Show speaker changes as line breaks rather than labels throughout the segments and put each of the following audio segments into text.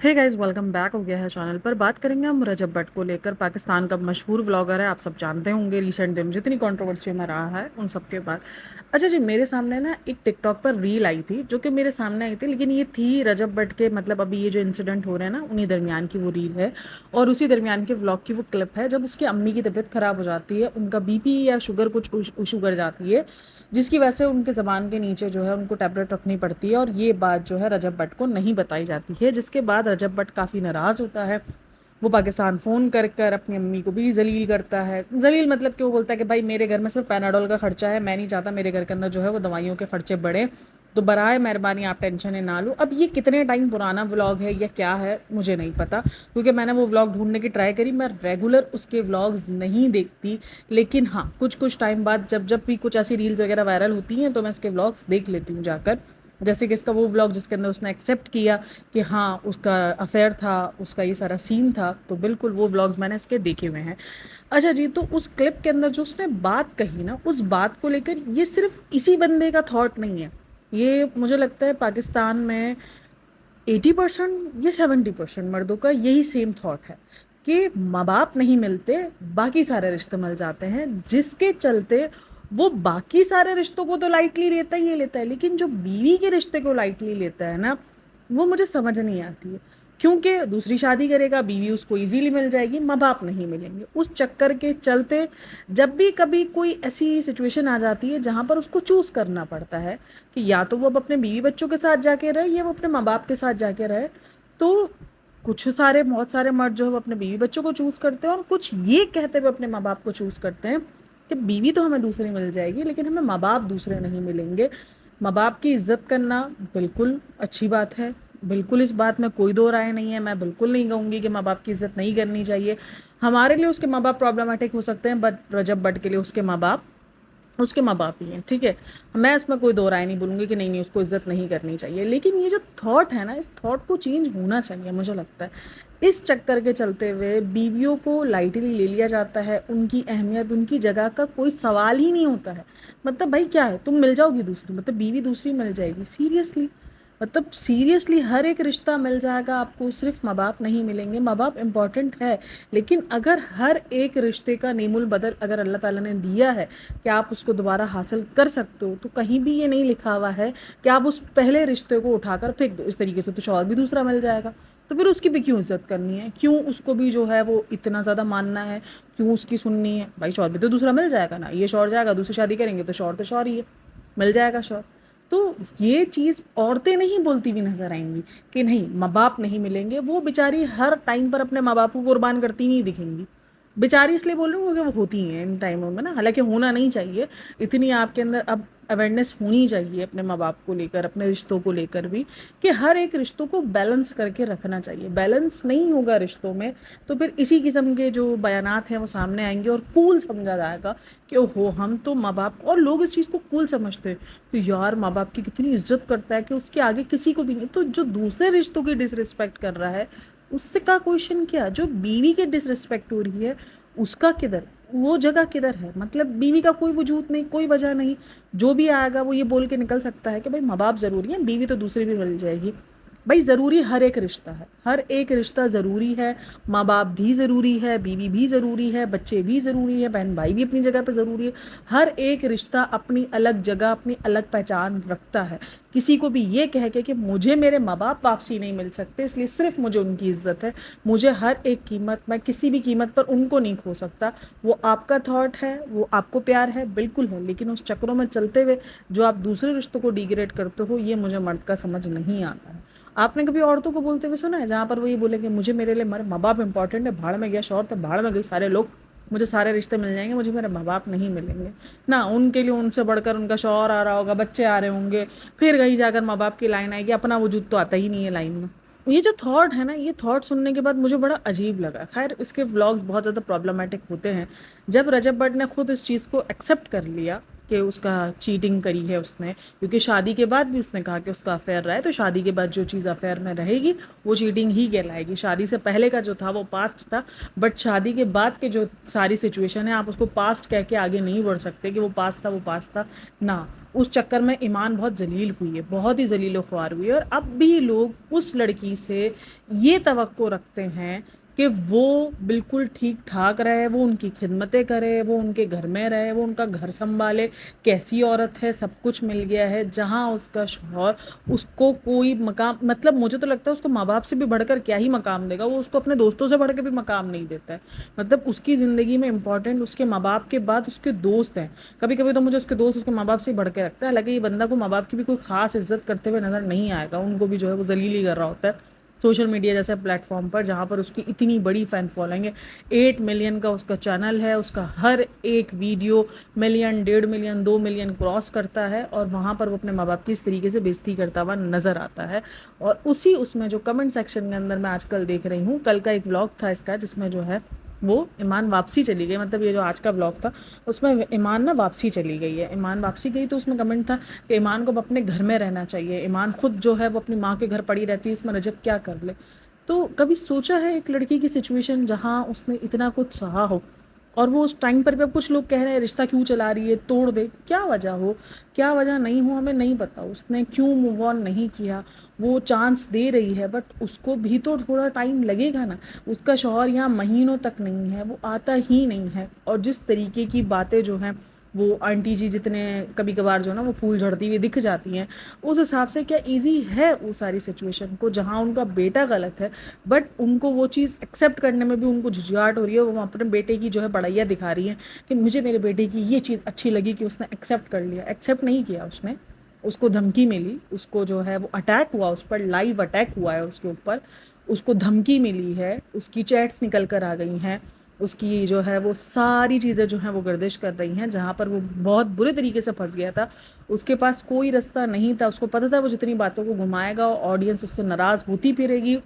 Hey guys welcome back हो गया है चैनल पर। बात करेंगे हम रजब भट्ट को लेकर। पाकिस्तान का मशहूर व्लॉगर है, आप सब जानते होंगे। रिसेंट दिन जितनी कंट्रोवर्सी में रहा है उन सब के बाद अच्छा जी, मेरे सामने ना एक टिकटॉक पर रील आई थी जो कि मेरे सामने आई थी, लेकिन ये थी रजब भट्ट के मतलब अभी ये जो इंसिडेंट हो रहे हैं ना उन्हीं दरमियान की वो रील है। और उसी दरमियान के व्लॉग की वो क्लिप है जब उसकी अम्मी की तबीयत ख़राब हो जाती है, उनका बीपी या शुगर कुछ शुगर जाती है, जिसकी वजह से उनके ज़बान के नीचे जो है उनको टैबलेट रखनी पड़ती है। और ये बात जो है रजब भट्ट को नहीं बताई जाती है, जिसके बाद रजब भट्ट काफ़ी नाराज़ होता है। वो पाकिस्तान फ़ोन कर कर अपनी अम्मी को भी जलील करता है। जलील मतलब कि वो बोलता है कि भाई मेरे घर में सिर्फ पैनाडोल का खर्चा है, मैं नहीं चाहता मेरे घर के अंदर जो है वो दवाइयों के खर्चे बढ़े, तो बराए मेहरबानी आप टेंशन ना लो। अब ये कितने टाइम पुराना व्लॉग है या क्या है मुझे नहीं पता, क्योंकि मैंने वो व्लॉग ढूंढने की ट्राई करी, मैं रेगुलर उसके व्लॉग्स नहीं देखती। लेकिन हाँ, कुछ कुछ टाइम बाद जब जब भी कुछ ऐसी रील्स वगैरह वायरल होती हैं तो मैं इसके व्लॉग्स देख लेती हूँ जाकर। जैसे कि इसका वो व्लॉग जिसके अंदर उसने एक्सेप्ट किया कि हाँ उसका अफेयर था, उसका ये सारा सीन था, तो बिल्कुल वो व्लॉग्स मैंने इसके देखे हुए हैं। अच्छा जी, तो उस क्लिप के अंदर जो उसने बात कही ना, उस बात को लेकर ये सिर्फ इसी बंदे का थॉट नहीं है। ये मुझे लगता है पाकिस्तान में 80% या 70% मर्दों का यही सेम थॉट है कि माँ बाप नहीं मिलते, बाकी सारे रिश्ते मिल जाते हैं, जिसके चलते वो बाकी सारे रिश्तों को तो लाइटली लेता ही लेता है, लेकिन जो बीवी के रिश्ते को लाइटली लेता है ना, वो मुझे समझ नहीं आती है। क्योंकि दूसरी शादी करेगा, बीवी उसको इजीली मिल जाएगी, माँ बाप नहीं मिलेंगे, उस चक्कर के चलते जब भी कभी कोई ऐसी सिचुएशन आ जाती है जहाँ पर उसको चूज़ करना पड़ता है कि या तो वो अब अपने बीवी बच्चों के साथ जाके रहे या वो अपने माँ बाप के साथ जाके रहे, तो कुछ सारे बहुत सारे मर्द जो है वो अपने बीवी बच्चों को चूज़ करते हैं, और कुछ ये कहते हुए अपने माँ बाप को चूज़ करते हैं कि बीवी तो हमें दूसरी मिल जाएगी लेकिन हमें माँ बाप दूसरे नहीं मिलेंगे। माँ बाप की इज़्ज़त करना बिल्कुल अच्छी बात है, बिल्कुल इस बात में कोई दो राय नहीं है। मैं बिल्कुल नहीं कहूँगी कि माँ बाप की इज़्ज़त नहीं करनी चाहिए। हमारे लिए उसके माँ बाप प्रॉब्लमेटिक हो सकते हैं, बट रजब भट्ट के लिए उसके माँ बाप ही हैं, ठीक है। मैं इसमें कोई दो राय नहीं बोलूँगी कि नहीं नहीं उसको इज़्ज़त नहीं करनी चाहिए, लेकिन ये जो थॉट है ना, इस थॉट को चेंज होना चाहिए मुझे लगता है। इस चक्कर के चलते हुए बीवियों को लाइटली ले लिया जाता है, उनकी अहमियत उनकी जगह का कोई सवाल ही नहीं होता है। मतलब भाई क्या है, तुम मिल जाओगी दूसरी, मतलब बीवी दूसरी मिल जाएगी, सीरियसली? मतलब सीरियसली हर एक रिश्ता मिल जाएगा आपको, सिर्फ माँ बाप नहीं मिलेंगे। माँ बाप इम्पॉर्टेंट है, लेकिन अगर हर एक रिश्ते का नेमुल बदल अगर अल्लाह ताला ने दिया है कि आप उसको दोबारा हासिल कर सकते हो, तो कहीं भी ये नहीं लिखा हुआ है कि आप उस पहले रिश्ते को उठाकर फेंक दो। इस तरीके से तो और भी दूसरा मिल जाएगा, तो फिर उसकी भी क्यों इज्जत करनी है, क्यों उसको भी जो है वो इतना ज़्यादा मानना है, क्यों उसकी सुननी है? भाई शौर भी तो दूसरा मिल जाएगा ना, ये शौर जाएगा दूसरी शादी करेंगे तो शौर ही है, मिल जाएगा शौर। तो ये चीज़ औरतें नहीं बोलती हुई नजर आएंगी कि नहीं माँ बाप नहीं मिलेंगे, वो बेचारी हर टाइम पर अपने माँ बाप को कुर्बान करती नहीं दिखेंगी। बेचारी इसलिए बोल रही हूँ क्योंकि वो होती हैं इन टाइमों में ना, हालांकि होना नहीं चाहिए। इतनी आपके अंदर अब अवेयरनेस होनी चाहिए अपने माँ बाप को लेकर, अपने रिश्तों को लेकर भी, कि हर एक रिश्तों को बैलेंस करके रखना चाहिए। बैलेंस नहीं होगा रिश्तों में तो फिर इसी किस्म के जो बयानात हैं वो सामने आएंगे और कूल समझा जाएगा कि ओहो हम तो माँ बाप, और लोग इस चीज़ को कूल समझते हैं कि यार माँ बाप की कितनी इज्जत करता है कि उसके आगे किसी को भी नहीं। तो जो दूसरे रिश्तों की डिसरिस्पेक्ट कर रहा है उससे का क्वेश्चन क्या, जो बीवी की डिसरिस्पेक्ट हो रही है उसका किधर, वो जगह किधर है? मतलब बीवी का कोई वजूद नहीं, कोई वजह नहीं। जो भी आएगा वो ये बोल के निकल सकता है कि भाई माँ बाप ज़रूरी है, बीवी तो दूसरी भी मिल जाएगी। भाई ज़रूरी हर एक रिश्ता है, हर एक रिश्ता ज़रूरी है। माँ बाप भी ज़रूरी है, बीवी भी ज़रूरी है, बच्चे भी ज़रूरी है, बहन भाई भी अपनी जगह पे ज़रूरी है। हर एक रिश्ता अपनी अलग जगह अपनी अलग पहचान रखता है। किसी को भी ये कह के कि मुझे मेरे माँ बाप वापसी नहीं मिल सकते इसलिए सिर्फ मुझे उनकी इज्जत है, मुझे हर एक कीमत, मैं किसी भी कीमत पर उनको नहीं खो सकता, वो आपका थॉट है, वो आपको प्यार है, बिल्कुल है, लेकिन उस चक्रों में चलते हुए जो आप दूसरे रिश्तों को डिग्रेड करते हो, ये मुझे मर्द का समझ नहीं आता है। आपने कभी औरतों को बोलते हुए सुना है जहाँ पर वो ये बोले कि मुझे मेरे लिए मेरे माँ बाप इंपॉर्टेंट है, भाड़ में गया शौहर तो भाड़ में गई सारे लोग, मुझे सारे रिश्ते मिल जाएंगे, मुझे मेरे माँ बाप नहीं मिलेंगे? ना, उनके लिए उनसे बढ़कर उनका शौहर आ रहा होगा, बच्चे आ रहे होंगे, फिर कहीं जाकर माँ बाप की लाइन आएगी, अपना वजूद तो आता ही नहीं है लाइन में। ये जो थॉट है ना, ये थॉट सुनने के बाद मुझे बड़ा अजीब लगा। खैर इसके व्लॉग्स बहुत ज़्यादा प्रॉब्लमेटिक होते हैं। जब रजब भट्ट ने खुद इस चीज़ को एक्सेप्ट कर लिया कि उसका चीटिंग करी है उसने, क्योंकि शादी के बाद भी उसने कहा कि उसका अफेयर रहा है, तो शादी के बाद जो चीज़ अफेयर में रहेगी वो चीटिंग ही कहलाएगी। शादी से पहले का जो था वो पास्ट था, बट शादी के बाद के जो सारी सिचुएशन है आप उसको पास्ट कह के आगे नहीं बढ़ सकते कि वो पास्ट था, वो पास्ट था ना। उस चक्कर में ईमान बहुत जलील हुई है, बहुत ही जलील ख्वार हुई है, और अब भी लोग उस लड़की से ये तवक्को रखते हैं कि वो बिल्कुल ठीक ठाक रहे, वो उनकी खिदमतें करे, वो उनके घर में रहे, वो उनका घर संभाले। कैसी औरत है, सब कुछ मिल गया है, जहाँ उसका शौहर उसको कोई मकाम, मतलब मुझे तो लगता है उसको माँ बाप से भी बढ़कर क्या ही मकाम देगा, वो उसको अपने दोस्तों से बढ़ के भी मकाम नहीं देता है। मतलब उसकी ज़िंदगी में इंपॉर्टेंट उसके माँ बाप के बाद उसके दोस्त हैं। कभी कभी तो मुझे उसके दोस्त उसके माँ बाप से ही बढ़ के रखता है। हालांकि ये बंदा को माँ बाप की भी कोई खास इज्जत करते हुए नजर नहीं आएगा, उनको भी जो है वो जलील ही कर रहा होता है सोशल मीडिया जैसे प्लेटफॉर्म पर, जहाँ पर उसकी इतनी बड़ी फ़ैन फॉलोइंग है। 8 मिलियन का उसका चैनल है, उसका हर एक video million, 1.5 million, 2 million cross करता है, और वहाँ पर वो अपने माँ बाप की इस तरीके से बेइज्जती करता हुआ नज़र आता है। और उसी उसमें जो कमेंट सेक्शन के अंदर मैं आजकल देख रही हूँ, कल का एक व्लॉग था इसका जिसमें जो है वो ईमान वापसी चली गई, मतलब ये जो आज का व्लॉग था उसमें ईमान ना वापसी चली गई है। ईमान वापसी गई तो उसमें कमेंट था कि ईमान को अब अपने घर में रहना चाहिए, ईमान खुद जो है वो अपनी माँ के घर पड़ी रहती है, इसमें रजब क्या कर ले। तो कभी सोचा है एक लड़की की सिचुएशन जहाँ उसने इतना कुछ सहा हो, और वो उस टाइम पर भी, अब कुछ लोग कह रहे हैं रिश्ता क्यों चला रही है, तोड़ दे, क्या वजह हो, क्या वजह नहीं हो, हमें नहीं पता। उसने क्यों मूव ऑन नहीं किया, वो चांस दे रही है बट उसको भी तो थोड़ा टाइम लगेगा ना। उसका शौहर यहाँ महीनों तक नहीं है, वो आता ही नहीं है, और जिस तरीके की बातें जो हैं वो आंटी जी जितने कभी कभार जो ना वो फूल झड़ती हुई दिख जाती हैं, उस हिसाब से क्या इजी है वो सारी सिचुएशन को, जहाँ उनका बेटा गलत है बट उनको वो चीज़ एक्सेप्ट करने में भी उनको झुझलाहट हो रही है। वो अपने बेटे की जो है बड़ाइया दिखा रही हैं कि मुझे मेरे बेटे की ये चीज़ अच्छी लगी कि उसने एक्सेप्ट कर लिया। एक्सेप्ट नहीं किया उसने, उसको धमकी मिली, उसको जो है वो अटैक हुआ, उस पर लाइव अटैक हुआ है उसके ऊपर, उसको धमकी मिली है, उसकी चैट्स निकल कर आ गई हैं, उसकी जो है वो सारी चीज़ें जो हैं वो गर्दिश कर रही हैं, जहाँ पर वो बहुत बुरे तरीके से फंस गया था। उसके पास कोई रास्ता नहीं था, उसको पता था वो जितनी बातों को घुमाएगा ऑडियंस उससे नाराज़ होती फिरेगी,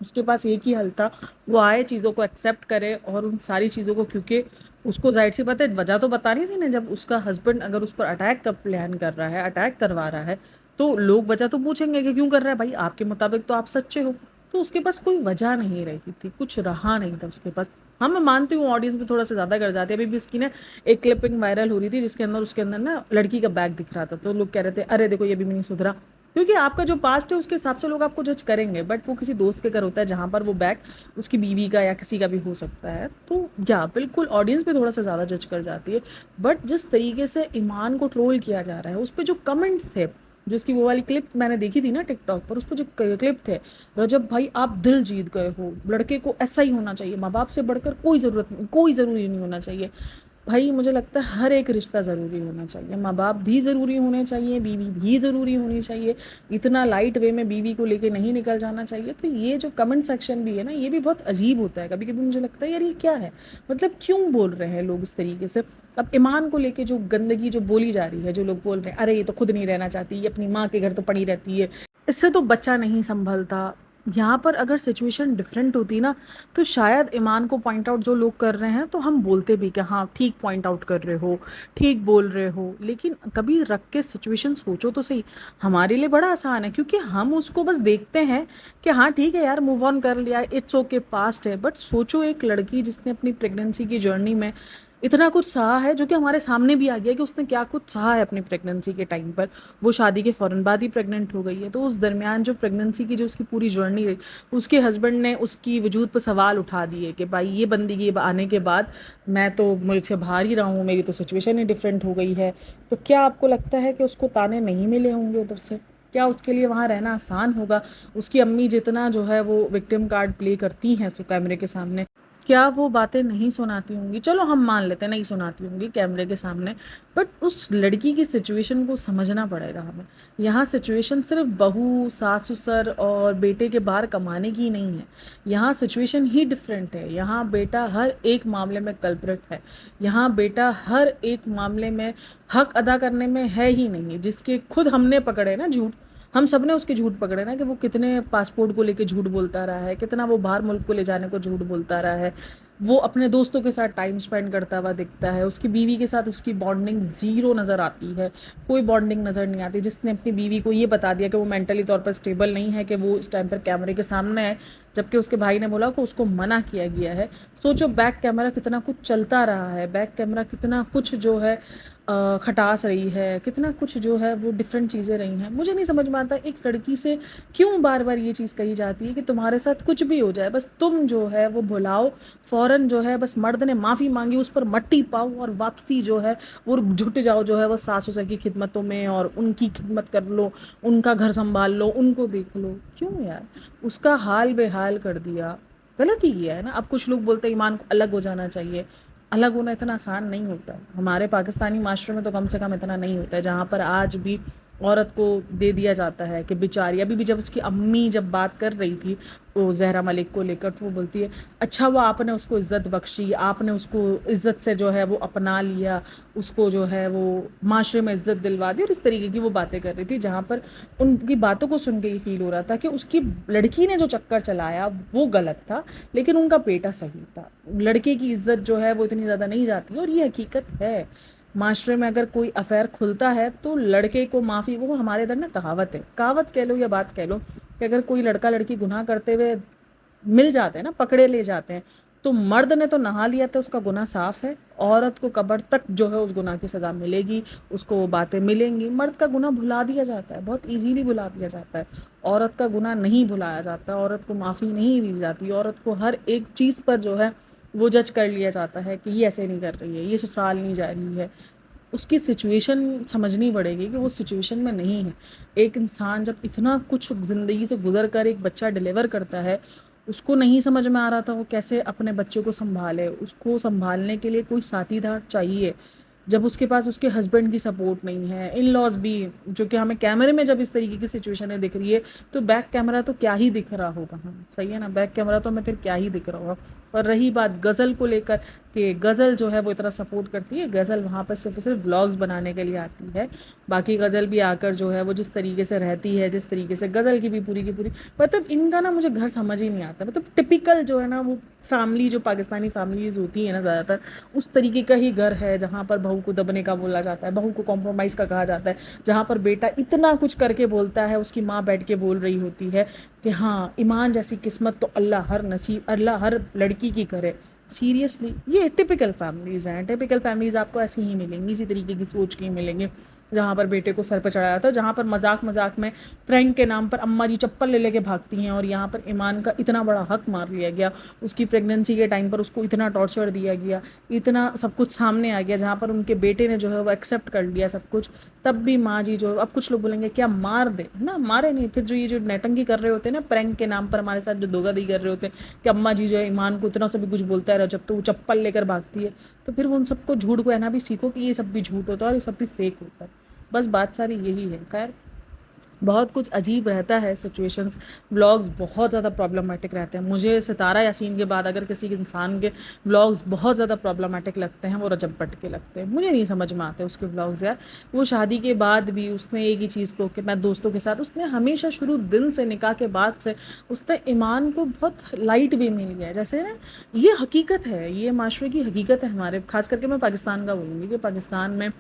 उसके पास एक ही हल था, वो आए, चीज़ों को एक्सेप्ट करे, और उन सारी चीज़ों को, क्योंकि उसको जाहिर सी बात है वजह तो बतानी थी ना। जब उसका हस्बैंड अगर उस पर अटैक का प्लान कर रहा है, अटैक करवा रहा है, तो लोग वजह तो पूछेंगे कि क्यों कर रहा है भाई, आपके मुताबिक तो आप सच्चे हो। तो उसके पास कोई वजह नहीं रही थी, कुछ रहा नहीं था उसके पास। हाँ मैं मानती हूँ ऑडियंस भी थोड़ा सा ज़्यादा कर जाती है। अभी भी उसकी ना एक क्लिपिंग वायरल हो रही थी जिसके अंदर उसके अंदर ना लड़की का बैग दिख रहा था, तो लोग कह रहे थे अरे देखो ये भी नहीं सुधरा, क्योंकि आपका जो पास्ट है उसके हिसाब से लोग आपको जज करेंगे, बट वो किसी दोस्त के घर होता है जहाँ पर वो बैग उसकी बीवी का या किसी का भी हो सकता है। तो या बिल्कुल ऑडियंस भी थोड़ा सा ज़्यादा जज कर जाती है। बट जिस तरीके से ईमान को ट्रोल किया जा रहा है, उस पर जो कमेंट्स थे, जो उसकी वो वाली क्लिप मैंने देखी थी ना टिकटॉक पर, उस पर जो क्लिप थे, रजब भाई आप दिल जीत गए हो, लड़के को ऐसा ही होना चाहिए, माँ बाप से बढ़कर कोई ज़रूरत नहीं, कोई ज़रूरी नहीं होना चाहिए। भाई मुझे लगता है हर एक रिश्ता ज़रूरी होना चाहिए, माँ बाप भी ज़रूरी होने चाहिए, बीवी भी ज़रूरी होनी चाहिए, इतना लाइट वे में बीवी को लेके नहीं निकल जाना चाहिए। तो ये जो कमेंट सेक्शन भी है ना, ये भी बहुत अजीब होता है। कभी कभी मुझे लगता है यार ये क्या है, मतलब क्यों बोल रहे हैं लोग इस तरीके से। अब ईमान को लेके जो गंदगी जो बोली जा रही है, जो लोग बोल रहे हैं अरे ये तो खुद नहीं रहना चाहती, ये अपनी माँ के घर तो पड़ी रहती है, इससे तो बच्चा नहीं संभलता। यहाँ पर अगर सिचुएशन डिफरेंट होती ना, तो शायद ईमान को पॉइंट आउट जो लोग कर रहे हैं तो हम बोलते भी कि हाँ ठीक पॉइंट आउट कर रहे हो, ठीक बोल रहे हो। लेकिन कभी रख के सिचुएशन सोचो तो सही। हमारे लिए बड़ा आसान है क्योंकि हम उसको बस देखते हैं कि हाँ ठीक है यार, मूव ऑन कर लिया, इट्स ओके, पास्ट है। बट सोचो एक लड़की जिसने अपनी प्रेगनेंसी की जर्नी में इतना कुछ सहा है, जो कि हमारे सामने भी आ गया कि उसने क्या कुछ सहा है अपनी प्रेगनेंसी के टाइम पर। वो शादी के फ़ौरन बाद ही प्रेग्नेंट हो गई है, तो उस दरमियान जो प्रेगनेंसी की जो उसकी पूरी जर्नी रही, उसके हस्बैंड ने उसकी वजूद पर सवाल उठा दिए कि भाई ये बंदी के आने के बाद मैं तो मुल्क से बाहर ही रहा हूँ, मेरी तो सिचुएशन ही डिफरेंट हो गई है। तो क्या आपको लगता है कि उसको ताने नहीं मिले होंगे उधर से? क्या उसके लिए वहाँ रहना आसान होगा? उसकी अम्मी जितना जो है वो विक्टिम कार्ड प्ले करती हैं सो कैमरे के सामने, क्या वो बातें नहीं सुनाती होंगी? चलो हम मान लेते हैं नहीं सुनाती होंगी कैमरे के सामने, बट उस लड़की की सिचुएशन को समझना पड़ेगा हमें। यहाँ सिचुएशन सिर्फ बहू, सास ससुर और बेटे के बाहर कमाने की नहीं है, यहाँ सिचुएशन ही डिफरेंट है। यहाँ बेटा हर एक मामले में कल्प्रिट है, यहाँ बेटा हर एक मामले में हक अदा करने में है ही नहीं। जिसके खुद हमने पकड़े ना झूठ, हम सब ने उसके झूठ पकड़े ना, कि वो कितने पासपोर्ट को लेके झूठ बोलता रहा है, कितना वो बाहर मुल्क को ले जाने को झूठ बोलता रहा है। वो अपने दोस्तों के साथ टाइम स्पेंड करता हुआ दिखता है, उसकी बीवी के साथ उसकी बॉन्डिंग ज़ीरो नज़र आती है, कोई बॉन्डिंग नज़र नहीं आती। जिसने अपनी बीवी को ये बता दिया कि वो मेंटली तौर पर स्टेबल नहीं है कि वो इस टाइम पर कैमरे के सामने है, जबकि उसके भाई ने बोला कि उसको मना किया गया है। सोचो बैक कैमरा कितना कुछ चलता रहा है, बैक कैमरा कितना कुछ जो है खटास रही है, कितना कुछ जो है वो डिफरेंट चीज़ें रही हैं। मुझे नहीं समझ में आता एक लड़की से क्यों बार बार ये चीज़ कही जाती है कि तुम्हारे साथ कुछ भी हो जाए बस तुम जो है वो भुलाओ, फ़ौरन जो है बस मर्द ने माफ़ी मांगी उस पर मट्टी पाओ और वापसी जो है वो जुट जाओ जो है वो सास ससुर की खिदमतों में और उनकी खिदमत कर लो, उनका घर संभाल लो, उनको देख लो। क्यों यार, उसका हाल बेहाल कर दिया, गलत ही किया है ना। अब कुछ लोग बोलते हैं ईमान को अलग हो जाना चाहिए, अलग होना इतना आसान नहीं होता है। हमारे पाकिस्तानी माशरे में तो कम से कम इतना नहीं होता है, जहाँ पर आज भी औरत को दे दिया जाता है कि बेचारी। अभी भी जब उसकी अम्मी जब बात कर रही थी वो जहरा मलिक को लेकर, तो वो बोलती है अच्छा वो आपने उसको इज़्ज़त बख्शी, आपने उसको इज़्ज़त से जो है वो अपना लिया, उसको जो है वो माशरे में इज़्ज़त दिलवा दी, और इस तरीके की वो बातें कर रही थी। जहाँ पर उनकी बातों को सुन के ही फील हो रहा था कि उसकी लड़की ने जो चक्कर चलाया वो गलत था, लेकिन उनका बेटा सही था। लड़के की इज़्ज़त जो है वो इतनी ज़्यादा नहीं जाती, और ये हकीकत है। माशरे में अगर कोई अफेयर खुलता है तो लड़के को माफ़ी, वो हमारे इधर ना कहावत है, कहावत कह लो या बात कह लो, कि अगर कोई लड़का लड़की गुनाह करते हुए मिल जाते हैं ना, पकड़े ले जाते हैं, तो मर्द ने तो नहा लिया था, उसका गुनाह साफ है। औरत को कब्र तक जो है उस गुनाह की सज़ा मिलेगी, उसको वो बातें मिलेंगी। मर्द का गुनाह भुला दिया जाता है, बहुत इजीली भुला दिया जाता है। औरत का गुनाह नहीं भुलाया जाता, औरत को माफ़ी नहीं दी जाती, औरत को हर एक चीज़ पर जो है वो जज कर लिया जाता है कि ये ऐसे नहीं कर रही है, ये ससुराल नहीं जा रही है। उसकी सिचुएशन समझनी पड़ेगी कि वो सिचुएशन में नहीं है। एक इंसान जब इतना कुछ ज़िंदगी से गुज़र कर एक बच्चा डिलीवर करता है, उसको नहीं समझ में आ रहा था वो कैसे अपने बच्चे को सँभाले। उसको सँभालने के लिए कोई साथीदार चाहिए। जब उसके पास उसके हस्बैंड की सपोर्ट नहीं है, इन-लॉज़ भी, जो कि हमें कैमरे में जब इस तरीके की सिचुएशनें दिख रही है, तो बैक कैमरा तो क्या ही दिख रहा होगा, हाँ, सही है ना? बैक कैमरा तो हमें फिर क्या ही दिख रहा होगा। और रही बात गज़ल को लेकर, कि गज़ल जो है वो इतना सपोर्ट करती है, गज़ल वहाँ पर सिर्फ़ और सिर्फ़ व्लॉग्स बनाने के लिए आती है। बाकी गज़ल भी आकर जो है वो जिस तरीके से रहती है, जिस तरीके से गज़ल की भी पूरी की पूरी, मतलब इनका ना मुझे घर समझ ही नहीं आता। मतलब टिपिकल जो है ना वो फैमिली, जो पाकिस्तानी फैमिलीज़ होती है ना ज़्यादातर, उस तरीके का ही घर है, जहाँ पर बहू को दबने का बोला जाता है, बहू को कॉम्प्रोमाइज़ का कहा जाता है, जहाँ पर बेटा इतना कुछ करके बोलता है, उसकी माँ बैठ के बोल रही होती है कि हाँ, ईमान जैसी किस्मत तो अल्लाह हर लड़की की करे। सीरियसली, ये टिपिकल फैमिलीज़ हैं। टिपिकल फैमिलीज़ आपको ऐसी ही मिलेंगी, इसी तरीके की सोच की मिलेंगी, जहाँ पर बेटे को सर पर चढ़ाया जाता है, जहाँ पर मजाक मजाक में प्रैंक के नाम पर अम्मा जी चप्पल ले लेके भागती हैं, और यहाँ पर ईमान का इतना बड़ा हक मार लिया गया। उसकी प्रेगनेंसी के टाइम पर उसको इतना टॉर्चर दिया गया, इतना सब कुछ सामने आ गया, जहाँ पर उनके बेटे ने जो है वो एक्सेप्ट कर लिया सब कुछ। तब भी माँ जी जो, अब कुछ लोग बोलेंगे क्या मार दे ना, मारे नहीं, फिर जो ये जो नैटंकी कर रहे होते हैं ना प्रैंक के नाम पर हमारे साथ, जो धोखाधड़ी कर रहे होते हैं कि अम्मा जी जो है ईमान को इतना सा भी कुछ बोलता है जब तो वो चप्पल लेकर भागती है, तो फिर वो उन सबको झूठ कहना भी सीखो कि ये सब भी झूठ होता है और ये सब भी फेक होता है। बस बात सारी यही है। खैर, बहुत कुछ अजीब रहता है सिचुएशंस। व्लॉग्स बहुत ज़्यादा प्रॉब्लमेटिक रहते हैं। मुझे सितारा यासीन के बाद अगर किसी इंसान के व्लॉग्स बहुत ज़्यादा प्रॉब्लमेटिक लगते हैं, वो रजब भट्ट के लगते हैं। मुझे नहीं समझ में आते उसके व्लॉग्स यार। वो शादी के बाद भी उसने एक ही चीज़ को, कि मैं दोस्तों के साथ, उसने हमेशा शुरू दिन से, निकाह के बाद से उसने ईमान को बहुत लाइट वे में लिया है। जैसे ना, ये हकीकत है, ये माशरे की हकीकत है हमारे, खास करके मैं पाकिस्तान का बोलूँगी कि पाकिस्तान में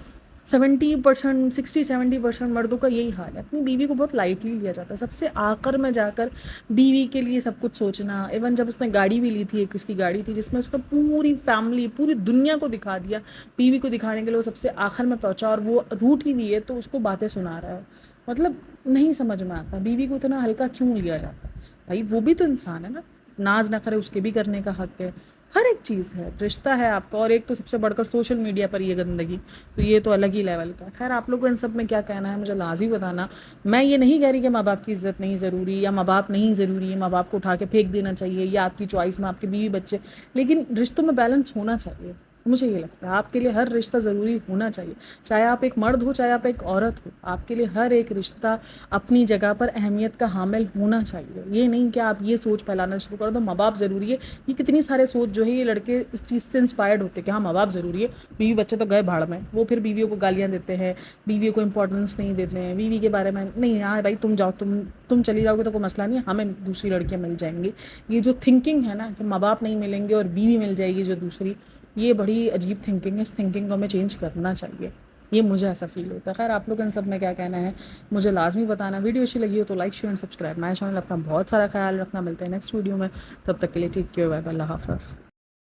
70%, 60-70% मर्दों का यही हाल है। अपनी बीवी को बहुत लाइटली लिया जाता है, सबसे आखिर में जाकर बीवी के लिए सब कुछ सोचना। इवन जब उसने गाड़ी भी ली थी, एक उसकी गाड़ी थी जिसमें उसने पूरी फैमिली, पूरी दुनिया को दिखा दिया, बीवी को दिखाने के लिए वो सबसे आखिर में पहुंचा, और वो रूठी हुई है तो उसको बातें सुना रहा है। मतलब नहीं समझ में आता बीवी को इतना हल्का क्यों लिया जाता है। भाई वो भी तो इंसान है ना, नाज ना करे उसके भी करने का हक है। हर एक चीज़ है, रिश्ता है आपका, और एक तो सबसे बढ़कर सोशल मीडिया पर ये गंदगी, तो ये तो अलग ही लेवल का। खैर, आप लोगों को इन सब में क्या कहना है मुझे लाज़मी बताना। मैं ये नहीं कह रही कि माँ बाप की इज़्ज़त नहीं ज़रूरी, या माँ बाप नहीं ज़रूरी है, माँ बाप को उठा के फेंक देना चाहिए, या आपकी चॉइस में आपके बीवी बच्चे, लेकिन रिश्तों में बैलेंस होना चाहिए। मुझे ये लगता है आपके लिए हर रिश्ता ज़रूरी होना चाहिए, चाहे आप एक मर्द हो चाहे आप एक औरत हो, आपके लिए हर एक रिश्ता अपनी जगह पर अहमियत का हामिल होना चाहिए। ये नहीं कि आप ये सोच फैलाना शुरू कर दो माँ बाप ज़रूरी है। ये कितनी सारे सोच जो है ये लड़के इस चीज़ से इंस्पायर्ड होते हैं कि हाँ माँ बाप ज़रूरी है, बीवी बच्चे तो गए भाड़ में। वो फिर बीवियों को गालियाँ देते हैं, बीवियों को इंपॉर्टेंस नहीं देते हैं, बीवी के बारे में नहीं, हाँ भाई तुम जाओ, तुम चली जाओगे तो कोई मसला नहीं है, हमें दूसरी लड़कियाँ मिल जाएंगी। ये जो थिंकिंग है ना कि माँ बाप नहीं मिलेंगे और बीवी मिल जाएगी जो दूसरी, ये बड़ी अजीब थिंकिंग है। इस थिंकिंग को हमें चेंज करना चाहिए, ये मुझे ऐसा फील होता है। खैर आप लोग इन सब में क्या कहना है मुझे लाजमी बताना। वीडियो अच्छी लगी हो तो like share and subscribe my channel. अपना बहुत सारा ख्याल रखना, मिलते हैं नेक्स्ट वीडियो में, तब तक के लिए टेक केयर, बाय बाय, अल्लाह हाफ़िज़।